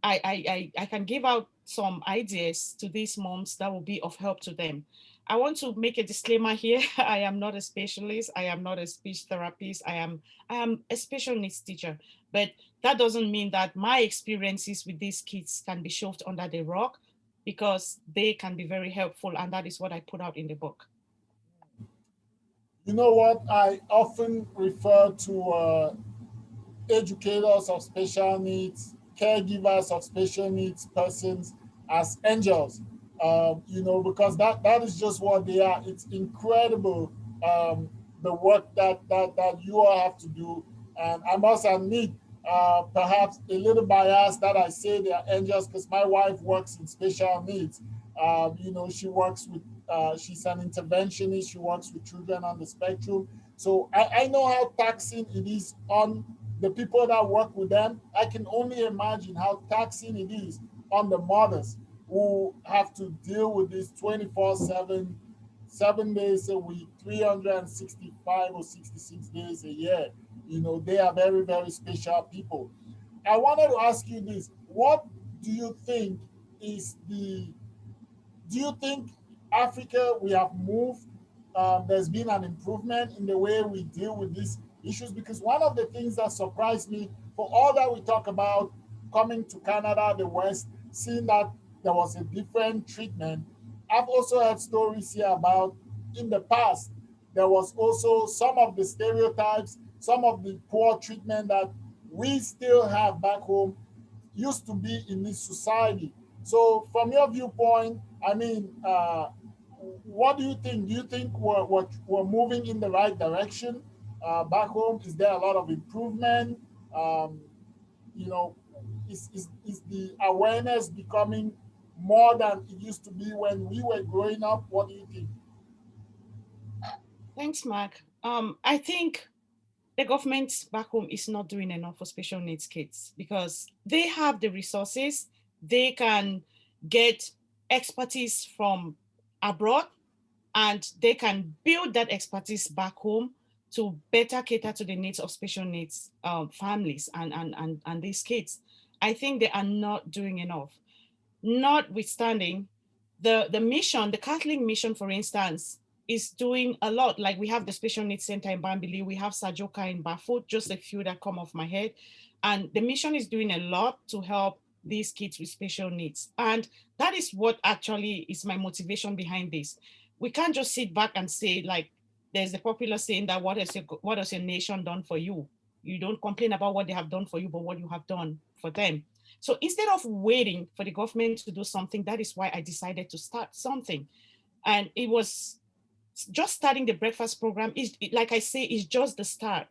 I can give out some ideas to these moms that will be of help to them. I want to make a disclaimer here. I am not a specialist. I am not a speech therapist. I am a special needs teacher. But that doesn't mean that my experiences with these kids can be shoved under the rug, because they can be very helpful. And that is what I put out in the book. You know what? I often refer to educators of special needs, caregivers of special needs persons as angels. Because that is just what they are. It's incredible, the work that you all have to do. And I must admit, perhaps a little biased that I say they are angels, because my wife works in special needs. She works with, she's an interventionist, she works with children on the spectrum. So I know how taxing it is on the people that work with them. I can only imagine how taxing it is on the mothers who have to deal with this 24/7, 7 days a week, 365 or 66 days a year. They are very, very special people. I wanted to ask you this. What do you think is the do you think Africa, we have moved? There's been an improvement in the way we deal with these issues, because one of the things that surprised me, for all that we talk about coming to Canada, the West, seeing that there was a different treatment, I've also heard stories here about, in the past, there was also some of the stereotypes, some of the poor treatment that we still have back home used to be in this society. So, from your viewpoint, I mean, what do you think? Do you think we're moving in the right direction back home? Is there a lot of improvement? Um, you know, is the awareness becoming more than it used to be when we were growing up? What do you think? Thanks, Mark. I think the government back home is not doing enough for special needs kids, because they have the resources. They can get expertise from abroad, and they can build that expertise back home to better cater to the needs of special needs families and these kids. I think they are not doing enough. Notwithstanding, the mission, the Catholic mission, for instance, is doing a lot. Like, we have the Special Needs Center in Bambili, we have Sajoka in Bafut, just a few that come off my head. And the mission is doing a lot to help these kids with special needs. And that is what actually is my motivation behind this. We can't just sit back and say, like, there's a popular saying that what has your nation done for you? You don't complain about what they have done for you, but what you have done for them. So instead of waiting for the government to do something, that is why I decided to start something. And it was just starting the breakfast program is, like I say, is just the start.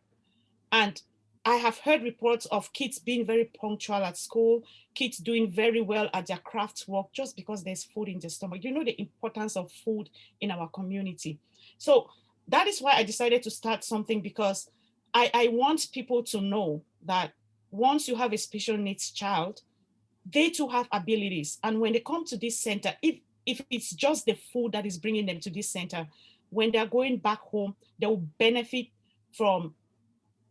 And I have heard reports of kids being very punctual at school, kids doing very well at their craft work just because there's food in their stomach. You know the importance of food in our community. So that is why I decided to start something, because I want people to know that once you have a special needs child, they too have abilities. And when they come to this center, if it's just the food that is bringing them to this center, when they're going back home, they will benefit from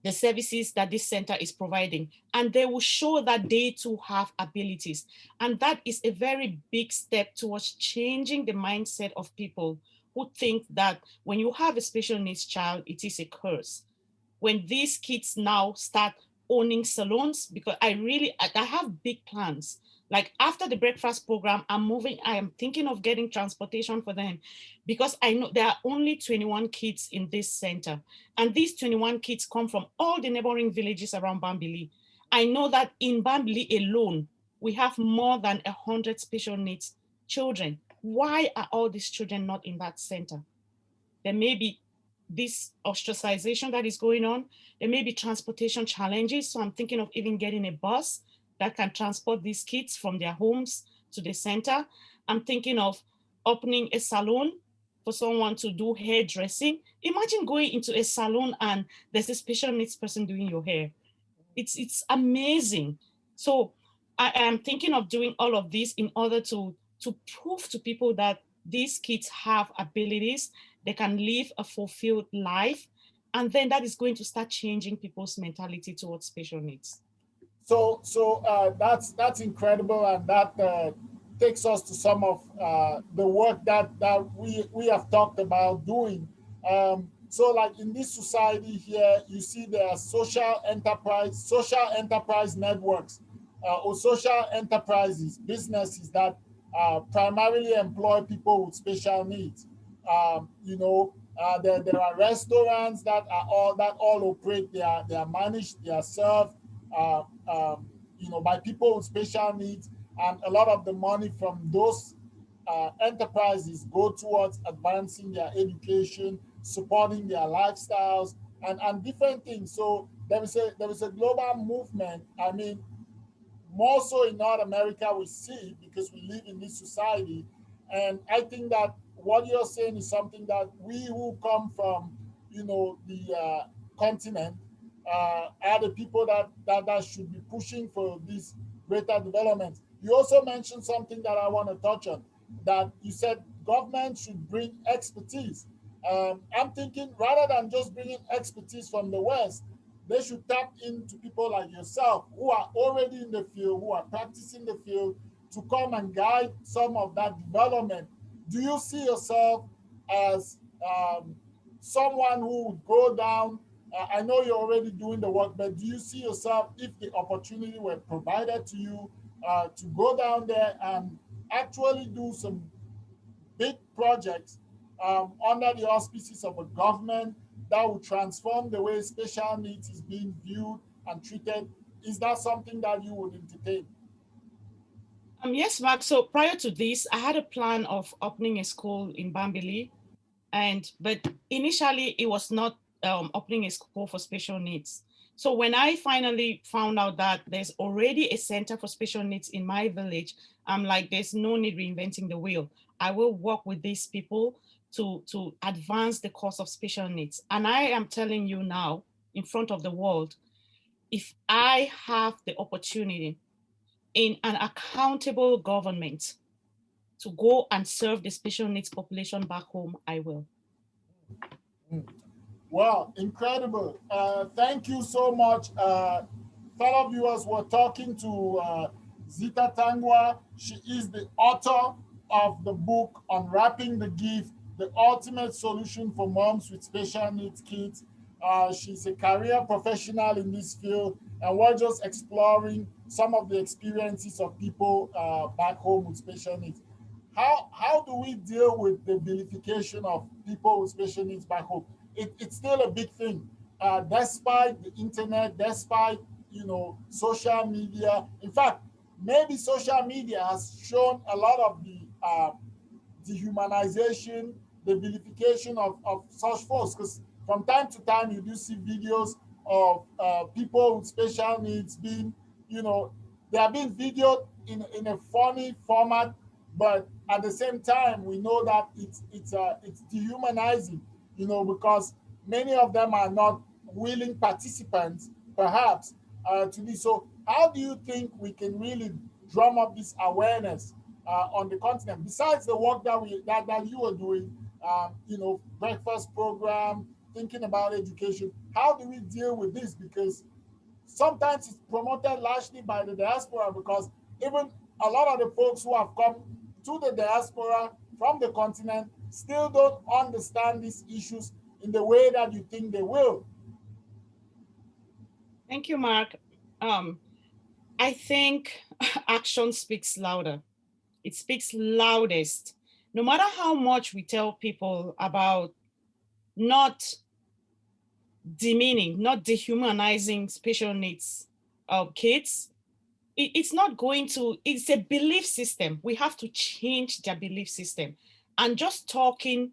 the services that this center is providing, and they will show that they too have abilities. And that is a very big step towards changing the mindset of people who think that when you have a special needs child, it is a curse. When these kids now start owning salons, because I have big plans. Like after the breakfast program, I am thinking of getting transportation for them, because I know there are only 21 kids in this center. And these 21 kids come from all the neighboring villages around Bambili. I know that in Bambili alone, we have more than 100 special needs children. Why are all these children not in that center? There may be this ostracization that is going on. There may be transportation challenges. So I'm thinking of even getting a bus that can transport these kids from their homes to the center. I'm thinking of opening a salon for someone to do hairdressing. Imagine going into a salon and there's a special needs person doing your hair. It's amazing. So I am thinking of doing all of this in order to prove to people that these kids have abilities, they can live a fulfilled life, and then that is going to start changing people's mentality towards special needs. That's incredible, and that takes us to some of the work that we have talked about doing. So, like in this society here, you see there are social enterprise networks, or social enterprises, businesses that primarily employ people with special needs. There are restaurants that all operate. They are managed. They are served uh, um, by people with special needs, and a lot of the money from those enterprises go towards advancing their education, supporting their lifestyles, and different things. So there is a global movement. I mean, more so in North America, we see because we live in this society. And I think that what you're saying is something that we who come from, the continent, are the people that should be pushing for this greater development. You also mentioned something that I want to touch on, that you said government should bring expertise. I'm thinking rather than just bringing expertise from the West, they should tap into people like yourself who are already in the field, who are practicing the field, to come and guide some of that development. Do you see yourself as someone who would go down? I know you're already doing the work, but do you see yourself, if the opportunity were provided to you, to go down there and actually do some big projects under the auspices of a government that will transform the way special needs is being viewed and treated? Is that something that you would entertain? Yes, Mark. So prior to this, I had a plan of opening a school in Bambili, but initially it was not opening a school for special needs. So when I finally found out that there's already a center for special needs in my village, I'm like, there's no need reinventing the wheel. I will work with these people to advance the cause of special needs. And I am telling you now, in front of the world, if I have the opportunity in an accountable government to go and serve the special needs population back home, I will. Mm. Well, incredible. Thank you so much. Fellow viewers, we're talking to Zita Tangwa. She is the author of the book Unwrapping the Gift, the ultimate solution for moms with special needs kids. She's a career professional in this field, and we're just exploring some of the experiences of people back home with special needs. How do we deal with the vilification of people with special needs back home? It's still a big thing, despite the internet, despite social media. In fact, maybe social media has shown a lot of the dehumanization, the vilification of such folks. Because from time to time, you do see videos of people with special needs being, you know, they are being videoed in a funny format, but at the same time, we know that it's dehumanizing, because many of them are not willing participants, perhaps, to this. So, how do you think we can really drum up this awareness on the continent, besides the work that you are doing, breakfast program, thinking about education? How do we deal with this? Because sometimes it's promoted largely by the diaspora, because even a lot of the folks who have come to the diaspora from the continent still don't understand these issues in the way that you think they will. Thank you, Mark. Um, I think action speaks louder. It speaks loudest. No matter how much we tell people about not demeaning, not dehumanizing special needs kids, it's not going to, it's a belief system. We have to change their belief system. And just talking,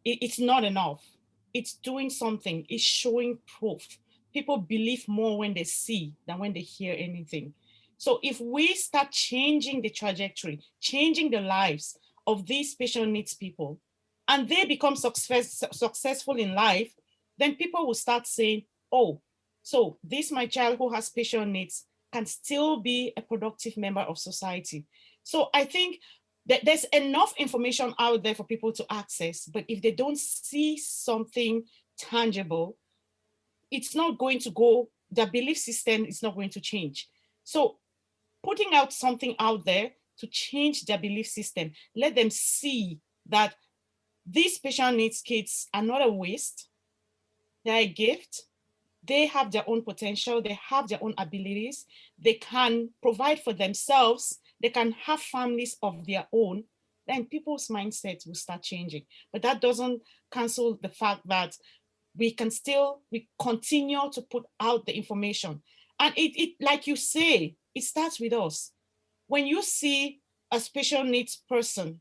it's not enough. It's doing something, it's showing proof. People believe more when they see than when they hear anything. So if we start changing the trajectory, changing the lives of these special needs people, and they become successful in life, then people will start saying, oh, so this my child who has special needs can still be a productive member of society. So I think that there's enough information out there for people to access, but if they don't see something tangible, it's not going to go, their belief system is not going to change. So putting out something out there to change their belief system, let them see that these special needs kids are not a waste, they're a gift, they have their own potential, they have their own abilities, they can provide for themselves, they can have families of their own, then people's mindsets will start changing. But that doesn't cancel the fact that we continue to put out the information. And it like you say, it starts with us. When you see a special needs person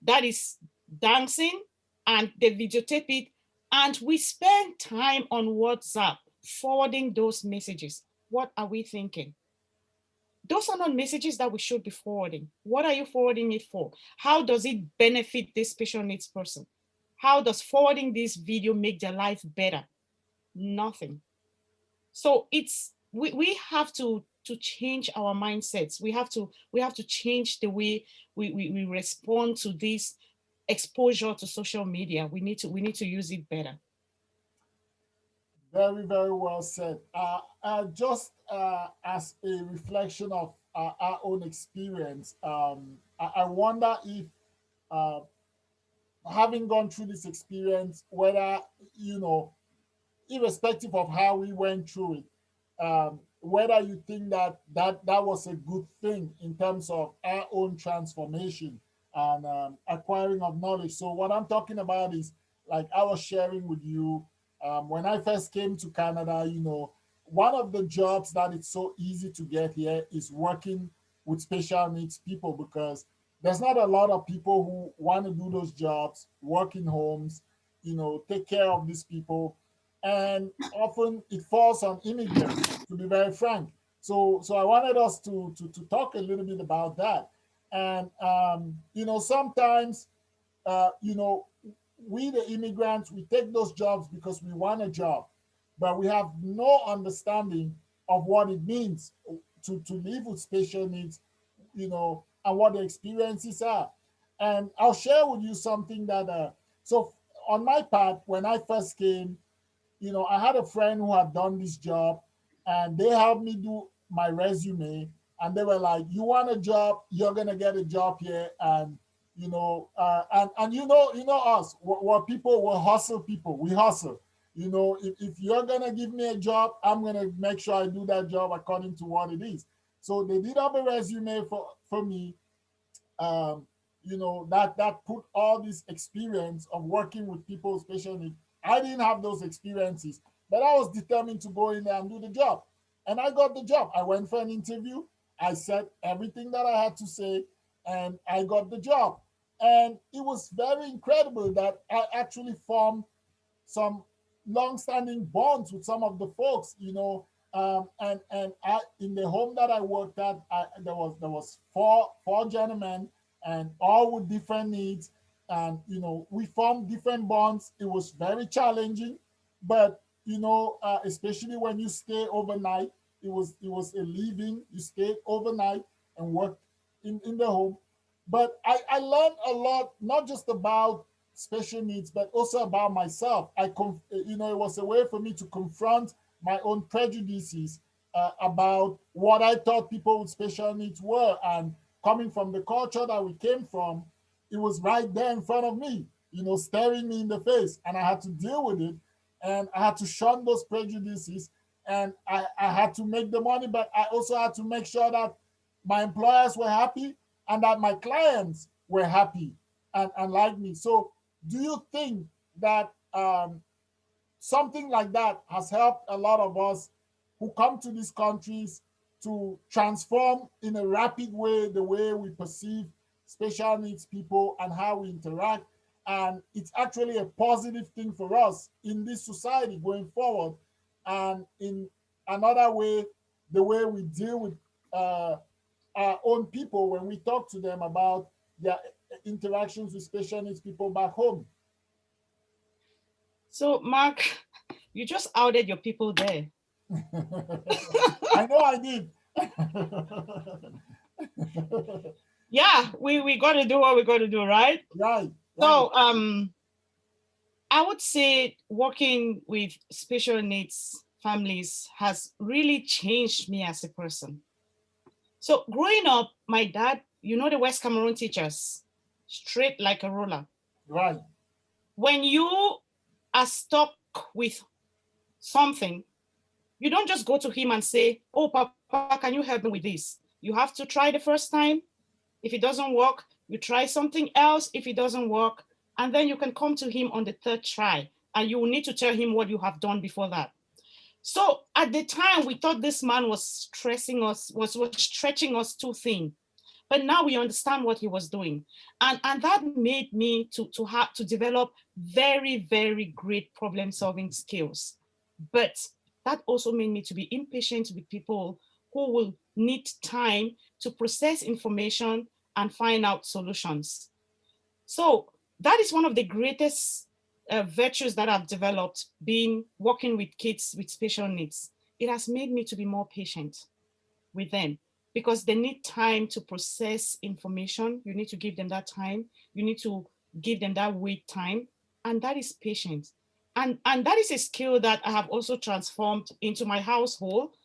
that is dancing and they videotape it, and we spend time on WhatsApp forwarding those messages, what are we thinking? Those are not messages that we should be forwarding. What are you forwarding it for? How does it benefit this special needs person? How does forwarding this video make their life better? Nothing. So we have to change our mindsets. We have to change the way we respond to this exposure to social media. We need to use it better. Very, very well said. Just as a reflection of our own experience, I wonder if, uh, having gone through this experience, whether, irrespective of how we went through it, whether you think that was a good thing in terms of our own transformation and acquiring of knowledge. So what I'm talking about is, like I was sharing with you, when I first came to Canada, one of the jobs that it's so easy to get here is working with special needs people, because there's not a lot of people who want to do those jobs, work in homes, take care of these people, and often it falls on immigrants, to be very frank. So I wanted us to talk a little bit about that. And sometimes, you know we, the immigrants, we take those jobs because we want a job, but we have no understanding of what it means to live with special needs, and what the experiences are. And I'll share with you something that, so on my part, when I first came, I had a friend who had done this job, and they helped me do my resume. And they were like, "You want a job? You're gonna get a job here." And us, what people will hustle. People, we hustle. If you're gonna give me a job, I'm gonna make sure I do that job according to what it is. So they did up a resume for me, that put all this experience of working with people with special needs. I didn't have those experiences, but I was determined to go in there and do the job. and I got the job. I went for an interview. I said everything that I had to say, and I got the job. And it was very incredible that I actually formed some long-standing bonds with some of the folks, and I, in the home that I worked at, there was four gentlemen, and all with different needs, and we formed different bonds. It was very challenging, but especially when you stay overnight, it was a living. You stayed overnight and worked in the home, but I learned a lot, not just about special needs, but also about myself. It was a way for me to confront my own prejudices about what I thought people with special needs were, and coming from the culture that we came from, it was right there in front of me, staring me in the face, and I had to deal with it, and I had to shun those prejudices, and I had to make the money, but I also had to make sure that my employers were happy and that my clients were happy and like me. So do you think that something like that has helped a lot of us who come to these countries to transform in a rapid way the way we perceive special needs people and how we interact? And it's actually a positive thing for us in this society going forward. And in another way, the way we deal with uh, our own people when we talk to them about their interactions with special needs people back home. So, Mark, you just outed your people there. I know I did. Yeah, we got to do what we got to do, right? Right, right, So, I would say working with special needs families has really changed me as a person. So, growing up, my dad, the West Cameroon teachers, straight like a ruler. right. When you are stuck with something, you don't just go to him and say, "Oh, Papa, can you help me with this?" You have to try the first time. If it doesn't work, you try something else. If it doesn't work, and then you can come to him on the third try, and you will need to tell him what you have done before that. So at the time, we thought this man was stressing us, was stretching us too thin. But now we understand what he was doing. And that made me to have to develop very, very great problem solving skills. But that also made me to be impatient with people who will need time to process information and find out solutions. So that is one of the greatest virtues that I've developed being working with kids with special needs. It has made me to be more patient with them because they need time to process information. You need to give them that time. You need to give them that wait time. And that is patience. And that is a skill that I have also transformed into my household.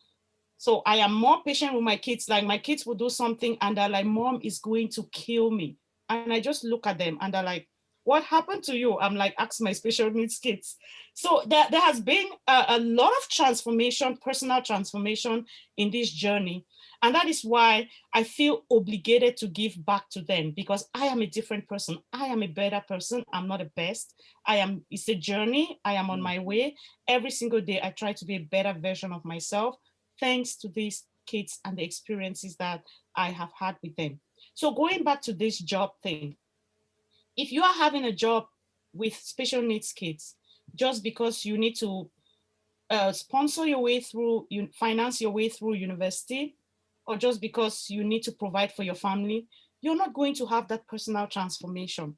So I am more patient with my kids. Like my kids will do something and they're like, Mom is going to kill me. And I just look at them and they're like, what happened to you? I'm like, ask my special needs kids. So there has been a lot of transformation, personal transformation in this journey. And that is why I feel obligated to give back to them because I am a different person. I am a better person. I'm not the best. It's a journey. I am on Mm. my way. Every single day, I try to be a better version of myself thanks to these kids and the experiences that I have had with them. So going back to this job thing, if you are having a job with special needs kids, just because you need to sponsor your way through, you finance your way through university, or just because you need to provide for your family, you're not going to have that personal transformation.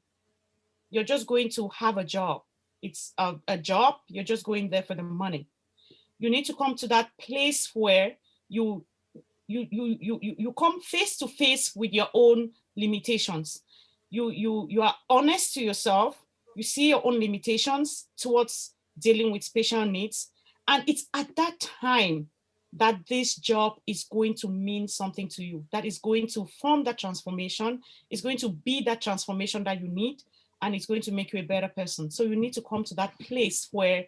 You're just going to have a job. It's a job. You're just going there for the money. You need to come to that place where you you come face to face with your own limitations. You are honest to yourself. You see your own limitations towards dealing with special needs, and it's at that time that this job is going to mean something to you, that is going to form that transformation, is going to be that transformation that you need, and it's going to make you a better person. So you need to come to that place where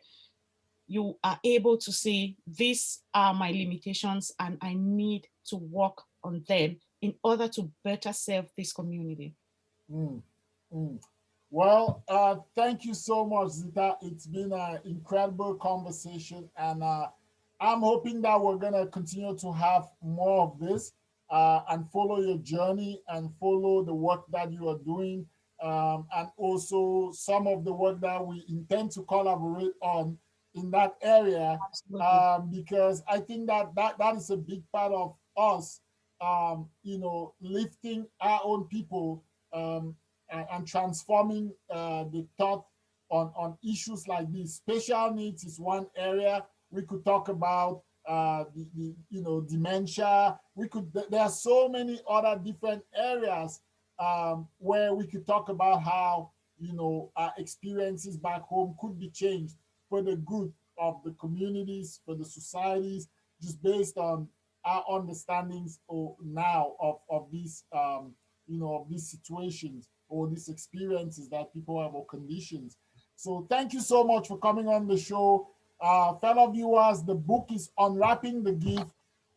you are able to say, these are my limitations and I need to work on them in order to better serve this community. Mm. Mm. Well, thank you so much, Zita. It's been an incredible conversation, and I'm hoping that we're gonna continue to have more of this and follow your journey and follow the work that you are doing, and also some of the work that we intend to collaborate on in that area, Absolutely. because I think that is a big part of us, lifting our own people, and transforming the thought on issues like this. Special needs is one area we could talk about. Dementia. There are so many other different areas where we could talk about how our experiences back home could be changed for the good of the communities, for the societies, just based on our understandings now of these of these situations or these experiences that people have or conditions. So thank you so much for coming on the show. Fellow viewers, the book is Unwrapping the Gift,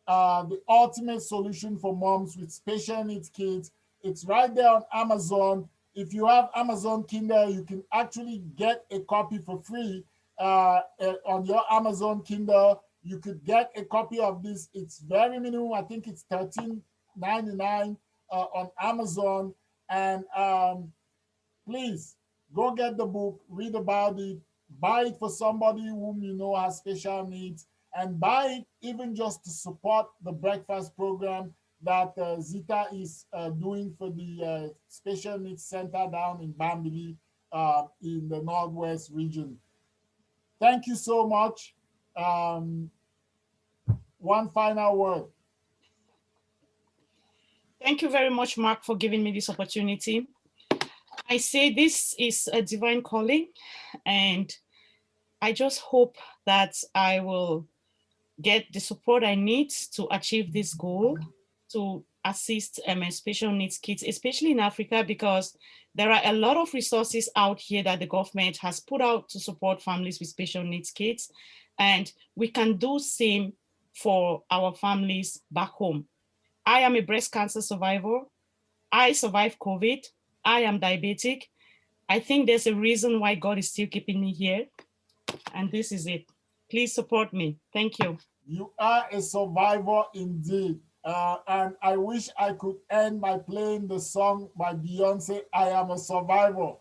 the ultimate solution for moms with special needs kids. It's right there on Amazon. If you have Amazon Kindle, you can actually get a copy for free on your Amazon Kindle. You could get a copy of this. It's very minimum. I think it's $13.99 on Amazon. And please go get the book, read about it, buy it for somebody whom you know has special needs, and buy it even just to support the breakfast program that Zita is doing for the Special Needs Center down in Bambili in the Northwest region. Thank you so much. Um, One final word. Thank you very much, Mark, for giving me this opportunity. I say this is a divine calling, and I just hope that I will get the support I need to achieve this goal, to assist special needs kids, especially in Africa, because there are a lot of resources out here that the government has put out to support families with special needs kids. And we can do same for our families back home. I am a breast cancer survivor. I survived COVID. I am diabetic. I think there's a reason why God is still keeping me here. And this is it. Please support me. Thank you. You are a survivor indeed. And I wish I could end by playing the song by Beyonce, I Am a Survivor.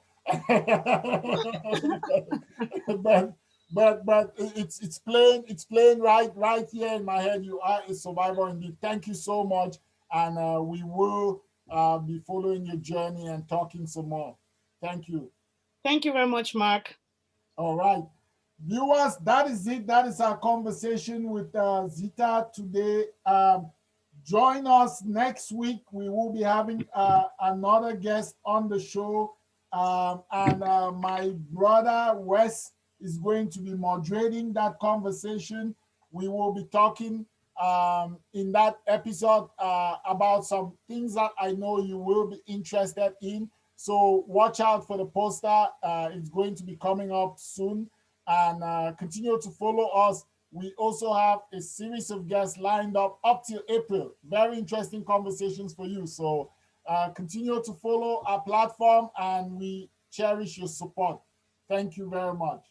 but it's playing right here in my head. You are a survivor indeed. Thank you so much. And we will be following your journey and talking some more. Thank you. Thank you very much, Mark. All right. Viewers, that is it. That is our conversation with Zita today. Join us next week. We will be having another guest on the show. And my brother Wes is going to be moderating that conversation. We will be talking in that episode about some things that I know you will be interested in. So watch out for the poster. It's going to be coming up soon. And continue to follow us. We also have a series of guests lined up till April. Very interesting conversations for you. So continue to follow our platform, and we cherish your support. Thank you very much.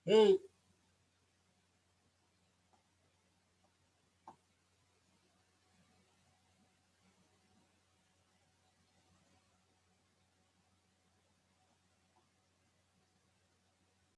Hey,